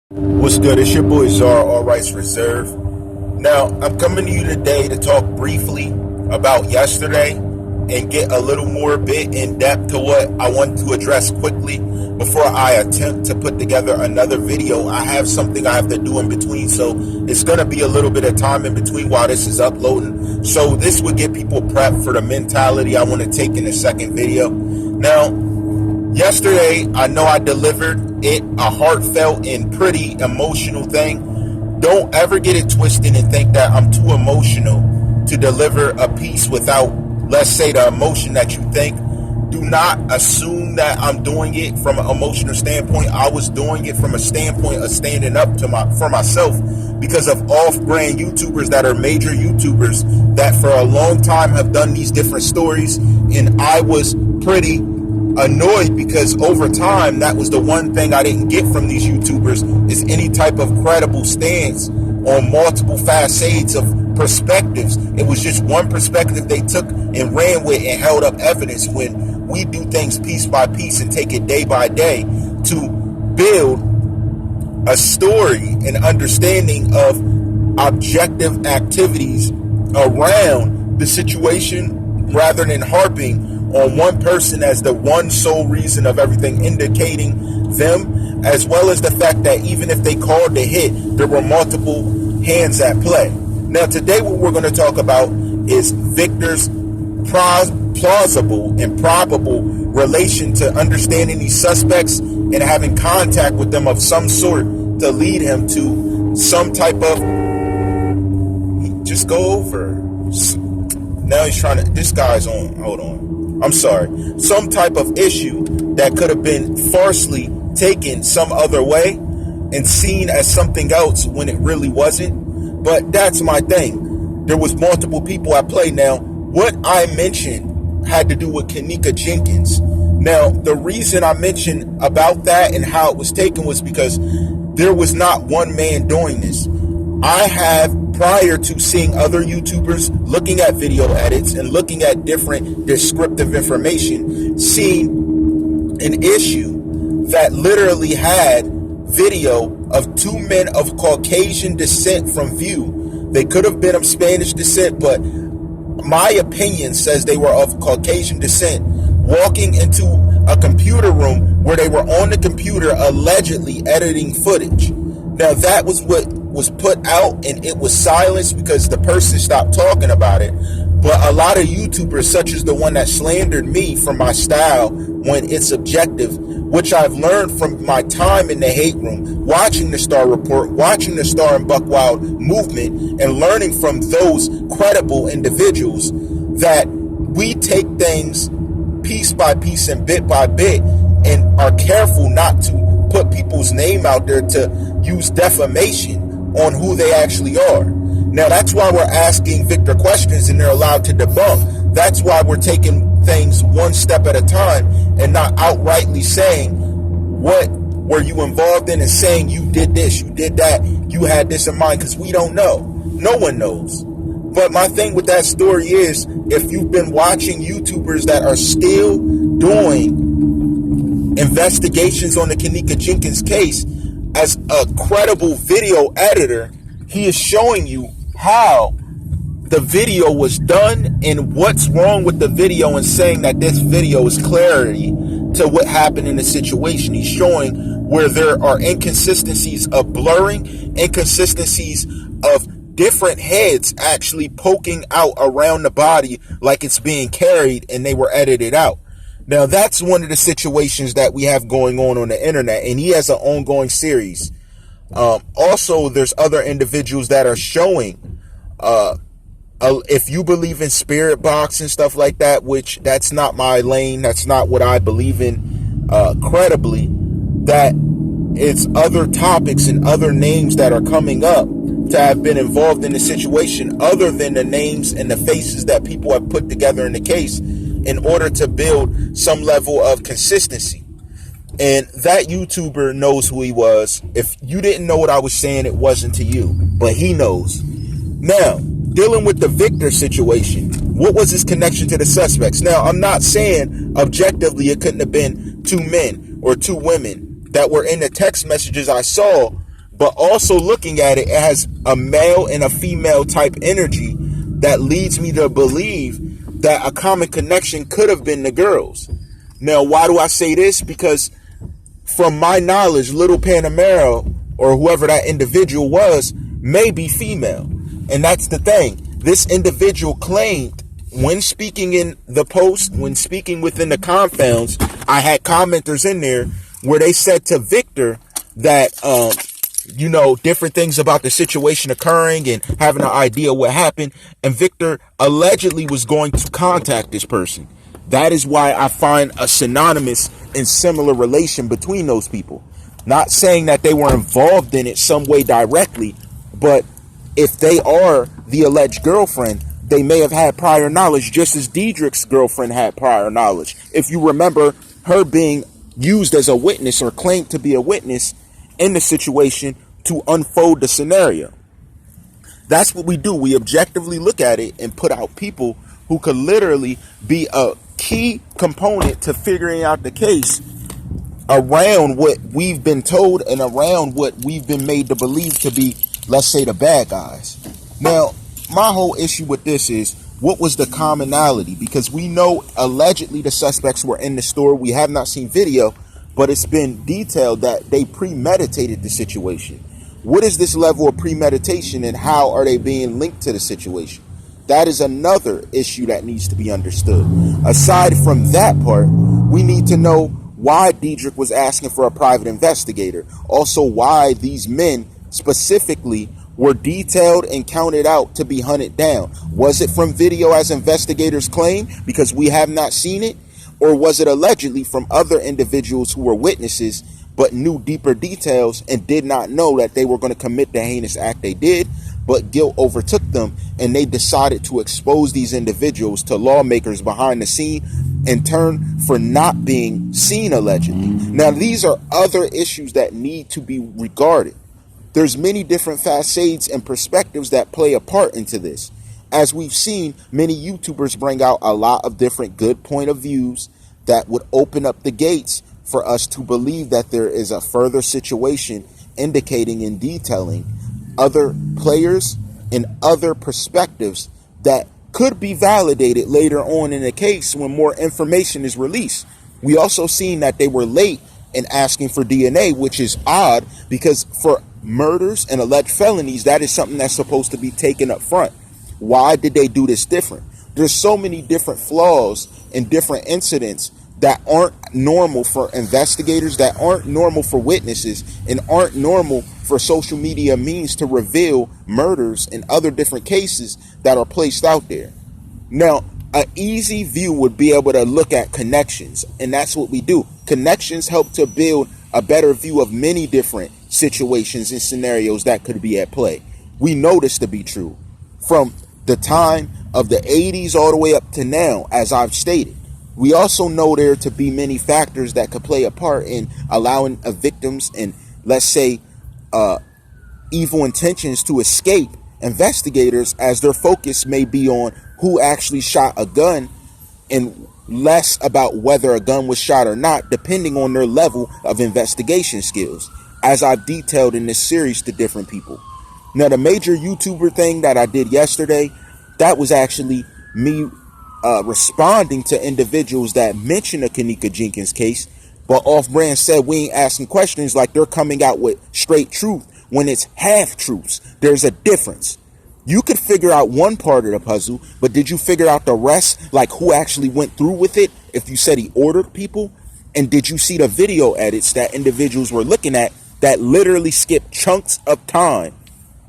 What's good? It's your boy TheCzarr, All Rights Reserved. Now, I'm coming to you today to talk briefly about yesterday and get a little more bit in depth to what I want to address quickly before I attempt to put together another video. I have something I have to do in between, so it's going to be a little bit of time in between while this is uploading. So this would get people prepped for the mentality I want to take in the second video. Now, yesterday, I know I delivered it a heartfelt and pretty emotional thing. Don't ever get it twisted and think that I'm too emotional to deliver a piece without, let's say, the emotion that you think. Do not assume that I'm doing it from an emotional standpoint. I was doing it from a standpoint of standing up to for myself because of off-brand YouTubers that are major YouTubers that for a long time have done these different stories, and I was pretty annoyed because over time that was the one thing I didn't get from these YouTubers is any type of credible stance on multiple facets of perspectives. It was just one perspective they took and ran with and held up evidence, when we do things piece by piece and take it day by day to build a story and understanding of objective activities around the situation rather than harping on one person as the one sole reason of everything, indicating them, as well as the fact that even if they called the hit, there were multiple hands at play. Now, today what we're going to talk about is Victor's plausible and probable relation to understanding these suspects and having contact with them of some sort to lead him to some type of, just go over. Now he's trying to, this guy's on, hold on. I'm sorry, some type of issue that could have been falsely taken some other way and seen as something else when it really wasn't. But that's my thing. There was multiple people at play. Now, what I mentioned had to do with Kenneka Jenkins. Now, the reason I mentioned about that and how it was taken was because there was not one man doing this. I have, prior to seeing other YouTubers looking at video edits and looking at different descriptive information, seen an issue that literally had video of two men of Caucasian descent from view. They could have been of Spanish descent, but my opinion says they were of Caucasian descent, walking into a computer room where they were on the computer allegedly editing footage. Now, that was what was put out, and it was silenced because the person stopped talking about it. But a lot of YouTubers, such as the one that slandered me for my style when it's subjective, which I've learned from my time in the hate room, watching the TheCzarr Report, watching the Star and Buck Wild movement, and learning from those credible individuals, that we take things piece by piece and bit by bit and are careful not to put people's name out there to use defamation on who they actually are. Now, that's why we're asking Victor questions and they're allowed to debunk. That's why we're taking things one step at a time and not outrightly saying, what were you involved in, and saying you did this, you did that, you had this in mind, because we don't know. No one knows. But my thing with that story is, if you've been watching YouTubers that are still doing investigations on the Kenneka Jenkins case, as a credible video editor, he is showing you how the video was done and what's wrong with the video, and saying that this video is clarity to what happened in the situation. He's showing where there are inconsistencies of blurring, inconsistencies of different heads actually poking out around the body like it's being carried, and they were edited out. Now, that's one of the situations that we have going on the internet, and he has an ongoing series. Also, there's other individuals that are showing, if you believe in spirit box and stuff like that, which that's not my lane, that's not what I believe in credibly, that it's other topics and other names that are coming up to have been involved in the situation, other than the names and the faces that people have put together in the case, in order to build some level of consistency. And that YouTuber knows who he was. If you didn't know what I was saying, it wasn't to you, but he knows. Now, dealing with the Victor situation, what was his connection to the suspects? Now, I'm not saying objectively it couldn't have been two men or two women that were in the text messages I saw but also looking at it, it has a male and a female type energy that leads me to believe that a common connection could have been the girls. Now, why do I say this? Because from my knowledge, Little Panamera, or whoever that individual was, may be female. And that's the thing. This individual claimed, when speaking in the post, when speaking within the confounds, I had commenters in there where they said to Victor that, different things about the situation occurring and having an idea what happened. And Victor allegedly was going to contact this person. That is why I find a synonymous and similar relation between those people. Not saying that they were involved in it some way directly, but if they are the alleged girlfriend, they may have had prior knowledge, just as Diedrich's girlfriend had prior knowledge. If you remember her being used as a witness or claimed to be a witness in the situation to unfold the scenario. That's what we do. We objectively look at it and put out people who could literally be a key component to figuring out the case around what we've been told and around what we've been made to believe to be, let's say, the bad guys. Now, my whole issue with this is, what was the commonality? Because we know allegedly the suspects were in the store. We have not seen video, but it's been detailed that they premeditated the situation. What is this level of premeditation and how are they being linked to the situation? That is another issue that needs to be understood. Aside from that part, we need to know why Diedrich was asking for a private investigator. Also, why these men specifically were detailed and counted out to be hunted down. Was it from video as investigators claim, because we have not seen it? Or was it allegedly from other individuals who were witnesses but knew deeper details and did not know that they were going to commit the heinous act they did, but guilt overtook them and they decided to expose these individuals to lawmakers behind the scene in turn for not being seen allegedly? Now, these are other issues that need to be regarded. There's many different facets and perspectives that play a part into this. As we've seen, many YouTubers bring out a lot of different good point of views that would open up the gates for us to believe that there is a further situation indicating and detailing other players and other perspectives that could be validated later on in the case when more information is released. We also seen that they were late in asking for DNA, which is odd because for murders and alleged felonies, that is something that's supposed to be taken up front. Why did they do this different? There's so many different flaws and different incidents that aren't normal for investigators, that aren't normal for witnesses, and aren't normal for social media means to reveal murders and other different cases that are placed out there. Now, an easy view would be able to look at connections, and that's what we do. Connections help to build a better view of many different situations and scenarios that could be at play. We know this to be true from the time of the 80s all the way up to now, as I've stated. We also know there to be many factors that could play a part in allowing victims and, let's say, evil intentions to escape investigators, as their focus may be on who actually shot a gun and less about whether a gun was shot or not, depending on their level of investigation skills, as I've detailed in this series to different people. Now, the major YouTuber thing that I did yesterday, that was actually me responding to individuals that mentioned the Kenneka Jenkins case, but off-brand said we ain't asking questions like they're coming out with straight truth when it's half-truths. There's a difference. You could figure out one part of the puzzle, but did you figure out the rest, like who actually went through with it if you said he ordered people? And did you see the video edits that individuals were looking at that literally skipped chunks of time?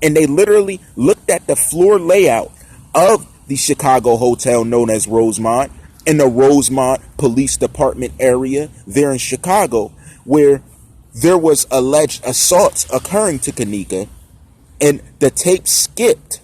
And they literally looked at the floor layout of the Chicago hotel known as Rosemont in the Rosemont Police Department area there in Chicago, where there was alleged assaults occurring to Kenneka, and the tape skipped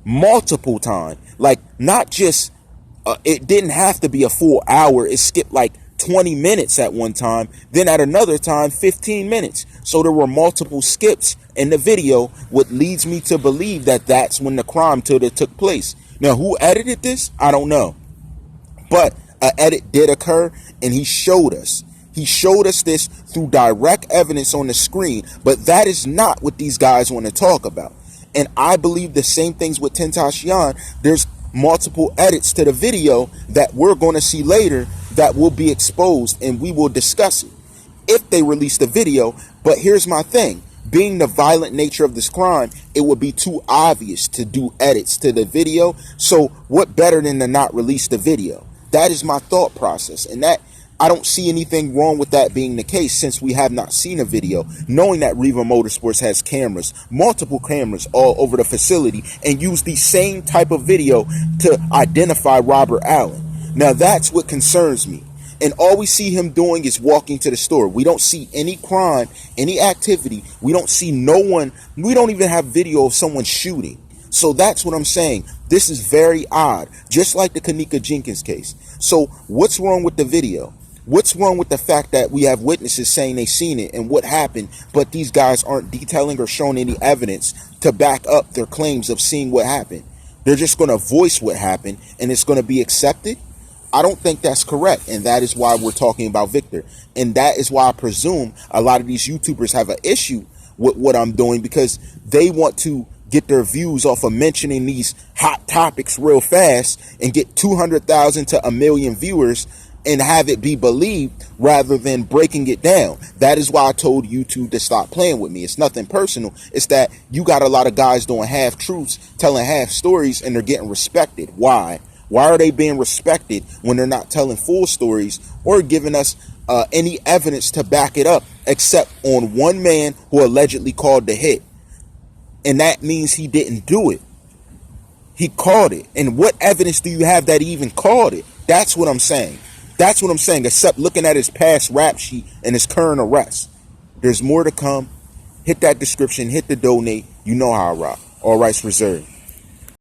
multiple times. Like, not just, it didn't have to be a full hour. It skipped like 20 minutes at one time, then at another time 15 minutes. So there were multiple skips in the video, what leads me to believe that that's when the crime took place. Now, who edited this? I don't know. But an edit did occur, and he showed us He showed us this through direct evidence on the screen, but that is not what these guys want to talk about. And I believe the same things with Tentacion. There's multiple edits to the video that we're going to see later that will be exposed, and we will discuss it if they release the video. But here's my thing. Being the violent nature of this crime, it would be too obvious to do edits to the video. So what better than to not release the video? That is my thought process. And that I don't see anything wrong with that being the case, since we have not seen a video, knowing that Riva Motorsports has cameras, multiple cameras all over the facility, and use the same type of video to identify Robert Allen. Now that's what concerns me. And all we see him doing is walking to the store. We don't see any crime, any activity. We don't see no one. We don't even have video of someone shooting. So that's what I'm saying. This is very odd, just like the Kenneka Jenkins case. So what's wrong with the video? What's wrong with the fact that we have witnesses saying they seen it and what happened, but these guys aren't detailing or showing any evidence to back up their claims of seeing what happened? They're just going to voice what happened and it's going to be accepted? I don't think that's correct, and that is why we're talking about Victor. And that is why I presume a lot of these YouTubers have an issue with what I'm doing, because they want to get their views off of mentioning these hot topics real fast and get 200,000 to 1 million viewers and have it be believed rather than breaking it down. That is why I told YouTube to stop playing with me. It's nothing personal. It's that you got a lot of guys doing half truths, telling half stories, and they're getting respected. Why? Why are they being respected when they're not telling full stories or giving us any evidence to back it up, except on one man who allegedly called the hit? And that means he didn't do it. He called it. And what evidence do you have that he even called it? That's what I'm saying. That's what I'm saying, except looking at his past rap sheet and his current arrest. There's more to come. Hit that description. Hit the donate. You know how I rock. All rights reserved.